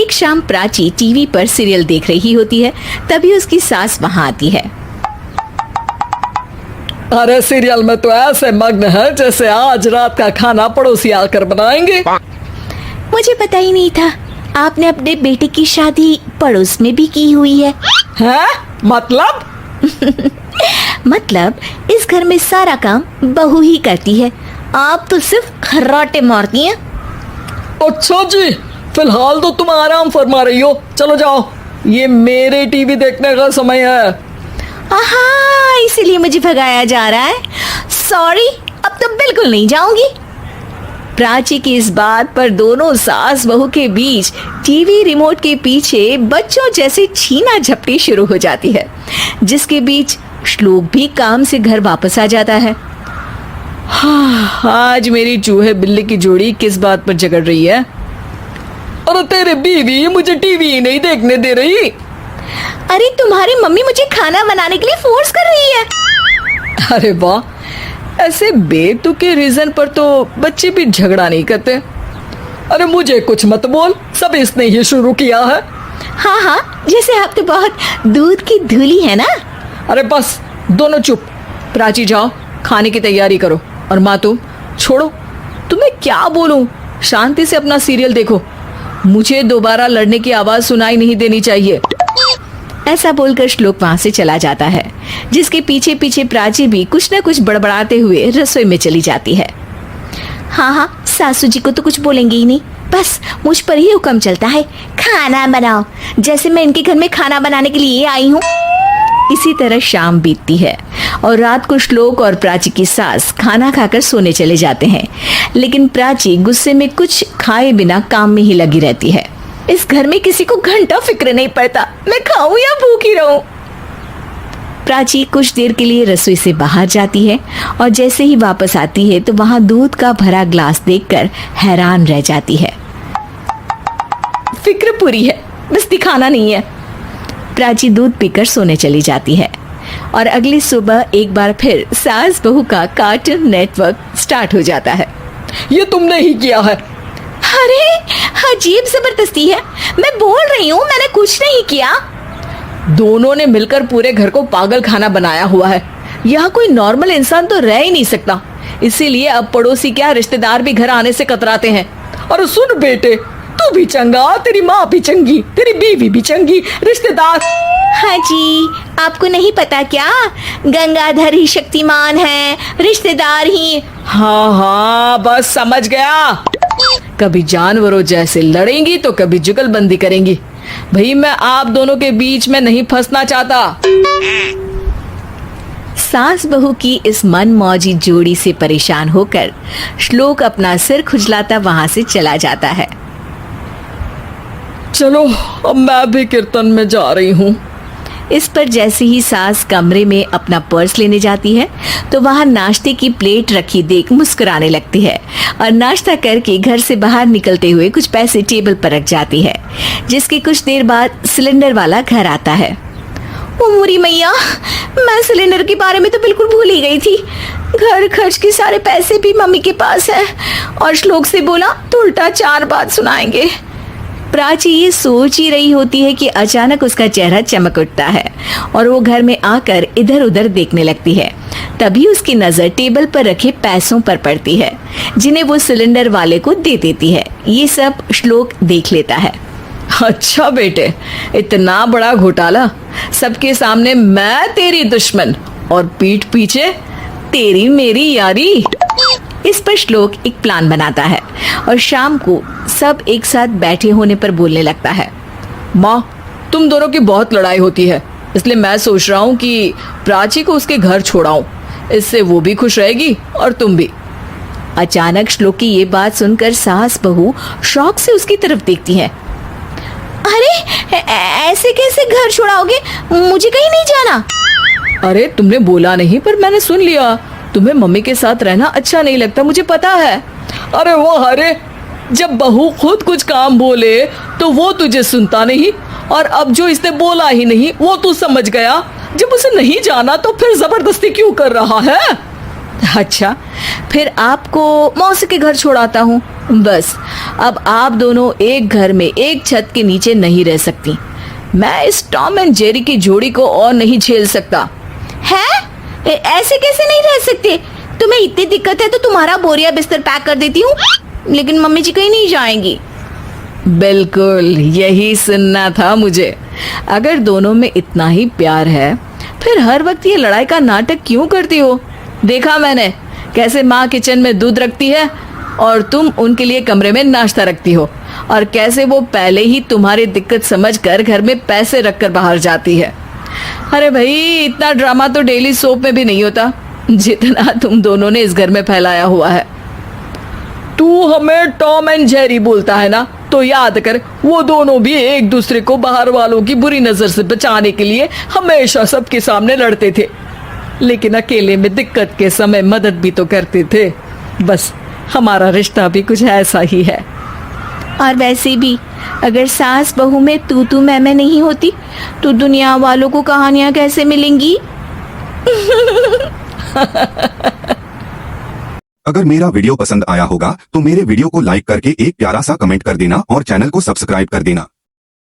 एक शाम प्राची टीवी पर सीरियल देख रही होती है। तभी उसकी सास वहाँ आती है। अरे सीरियल में तो ऐसे मग्न है जैसे आज रात का खाना पड़ोसी आकर बनाएंगे। मुझे पता ही नहीं था आपने अपने बेटे की शादी पड़ोस में भी की हुई है। हैं? मतलब? मतलब इस घर में सारा काम बहू ही करती है, आप तो सिर्फ खर्राटे मारती हैं। अच्छा जी, फिलहाल तो तुम आराम फरमा रही हो, चलो जाओ, ये मेरे टीवी देखने का समय है। आहा, इसीलिए मुझे भगाया जा रहा है। सॉरी, अब तो बिल्कुल नहीं जाऊंगी। प्राची की इस बात पर दोनों सास बहू के बीच टीवी रिमोट के पीछे बच्चों जैसे छीना झपटी शुरू हो जाती है, जिसके बीच श्लोक भी काम से घर वापस आ जाता है। हाँ, आज मेरी चूहे बिल्ली की जोड़ी किस बात पर झगड़ रही है? अरे तेरे बीवी मुझे टीवी ही नहीं देखने दे रही। अरे तुम्हारी मम्मी मुझे खाना बनाने के लिए फोर्स कर रही है। अरे वाह, ऐसे बेतुके रीजन पर तो बच्चे भी झगड़ा नहीं करते। अरे मुझे कुछ मत बोल, सब इसने ही शुरू किया है। हाँ हाँ, जैसे आप तो बहुत दूध की धूली है ना। अरे बस, दोनों चुप। प्राची जाओ, खाने की तैयारी करो। और माँ तुम छोड़ो, तुम्हें क्या बोलूं, शांति से अपना सीरियल देखो, मुझे दोबारा लड़ने की आवाज सुनाई नहीं देनी चाहिए। ऐसा बोलकर श्लोक वहां से चला जाता है, जिसके पीछे पीछे प्राची भी कुछ न कुछ बड़बड़ाते हुए रसोई में चली जाती है। हाँ हाँ, सासू जी को तो कुछ बोलेंगे ही नहीं, बस मुझ पर ही हुक्म चलता है, खाना बनाओ, जैसे मैं इनके घर में खाना बनाने के लिए आई हूँ। इसी तरह शाम बीतती है और रात को श्लोक और प्राची की सास खाना खाकर सोने चले जाते हैं, लेकिन प्राची गुस्से में कुछ खाए बिना काम में ही लगी रहती है। इस घर में किसी को घंटा फिक्र नहीं पड़ता, मैं खाऊं या भूखी रहूं। प्राची कुछ देर के लिए रसोई से बाहर जाती है और जैसे ही वापस आती है तो वहां दूध का भरा ग्लास देखकर हैरान रह जाती है। फिक्र पूरी है, बस दिखाना नहीं है। प्राची दूध पीकर सोने चली जाती है और अगली सुबह एक बार फिर सास बहू का कार्टून नेटवर्क स्टार्ट हो जाता है। ये तुमने ही किया है। अरे अजीब जबरदस्ती है, मैं बोल रही हूँ मैंने कुछ नहीं किया। दोनों ने मिलकर पूरे घर को पागल खाना बनाया हुआ है। यहाँ कोई नॉर्मल इंसान तो रह ही नहीं सकता, इसीलिए अब पड़ोसी क्या रिश्तेदार भी घर आने से कतराते हैं। और सुन बेटे, तू भी चंगा, तेरी माँ भी चंगी, तेरी बीवी भी चंगी, रिश्तेदार। हाँ जी, आपको नहीं पता क्या, गंगाधर ही शक्तिमान है, रिश्तेदार ही। हाँ हाँ, बस समझ गया। कभी जानवरों जैसे लड़ेंगी तो कभी जुगलबंदी करेंगी। भाई मैं आप दोनों के बीच में नहीं फंसना चाहता। सास बहू की इस मनमौजी जोड़ी से परेशान होकर श्लोक अपना सिर खुजलाता वहां से चला जाता है। चलो अब मैं भी कीर्तन में जा रही हूँ। इस पर जैसे ही सास कमरे में अपना पर्स लेने जाती है तो वहां नाश्ते की प्लेट रखी देख मुस्कुराने लगती है और नाश्ता करके घर से बाहर निकलते हुए कुछ पैसे टेबल पर रख जाती है, जिसके कुछ देर बाद सिलेंडर वाला घर आता है। ओ मोरी मैया, मैं सिलेंडर के बारे में तो बिल्कुल भूल ही गई थी। घर खर्च के सारे पैसे भी मम्मी के पास है और श्लोक से बोला तो उल्टा 4 बात सुनाएंगे। प्राची ये सोच ही रही होती है कि अचानक उसका चेहरा चमक उठता है और वो घर में आकर इधर उधर देखने लगती है। तभी उसकी नजर टेबल पर रखे पैसों पर पड़ती है, जिन्हें वो सिलेंडर वाले को दे देती है। ये सब श्लोक देख लेता है। अच्छा बेटे, इतना बड़ा घोटाला, सबके सामने मैं तेरी दुश्मन और पीठ पीछे तेरी मेरी यारी। इस पर श्लोक एक प्लान बनाता है और शाम को सब एक साथ बैठे होने पर बोलने लगता है। माँ, तुम दोनों की बहुत लड़ाई होती है, इसलिए मैं सोच रहा हूँ कि प्राची को उसके घर छोड़ाऊं, इससे वो भी खुश रहेगी और तुम भी। अचानक श्लोक की ये बात सुनकर सास बहू शौक से उसकी तरफ देखती है। अरे ऐसे कैसे घर छोड़ाओगे, मुझे कहीं नहीं जाना। अरे तुमने बोला नहीं पर मैंने सुन लिया, तुम्हें मम्मी के साथ रहना अच्छा नहीं लगता, मुझे पता है। अरे वाह, अरे जब बहू खुद कुछ काम बोले तो वो तुझे सुनता नहीं, और अब जो इसने बोला ही नहीं वो तू समझ गया। जब उसे नहीं जाना तो फिर जबरदस्ती क्यों कर रहा है? अच्छा, फिर आपको मौसी के घर छोड़ाता हूँ, बस अब आप दोनों एक घर में एक छत के नीचे नहीं रह सकती। मैं इस टॉम एंड जेरी की जोड़ी को और नहीं झेल सकता। है? ऐसे कैसे नहीं रह सकते? तुम्हें इतनी दिक्कत है तो तुम्हारा बोरिया बिस्तर पैक कर देती हूँ, लेकिन मम्मी जी कहीं नहीं जाएंगी। बिल्कुल यही सुनना था मुझे। अगर दोनों में इतना ही प्यार है फिर हर वक्त ये लड़ाई का नाटक क्यों करती हो? देखा मैंने कैसे माँ किचन में दूध रखती है और तुम उनके लिए कमरे में नाश्ता रखती हो, और कैसे वो पहले ही तुम्हारी दिक्कत समझकर घर में पैसे रखकर बाहर जाती है। अरे भाई, इतना ड्रामा तो डेली सोप में भी नहीं होता जितना तुम दोनों ने इस घर में फैलाया हुआ है। तू हमें टॉम एंड जेरी बोलता है ना, तो याद कर वो दोनों भी एक दूसरे को बाहर वालों की बुरी नजर से बचाने के लिए हमेशा सबके सामने लड़ते थे, लेकिन अकेले में दिक्कत के समय मदद भी तो करते थे। बस हमारा रिश्ता भी कुछ ऐसा ही है। और वैसे भी अगर सास बहू में तू मैं नहीं होती तो दुनिया वालों को कहानियां कैसे मिलेंगी? अगर मेरा वीडियो पसंद आया होगा तो मेरे वीडियो को लाइक करके एक प्यारा सा कमेंट कर देना और चैनल को सब्सक्राइब कर देना।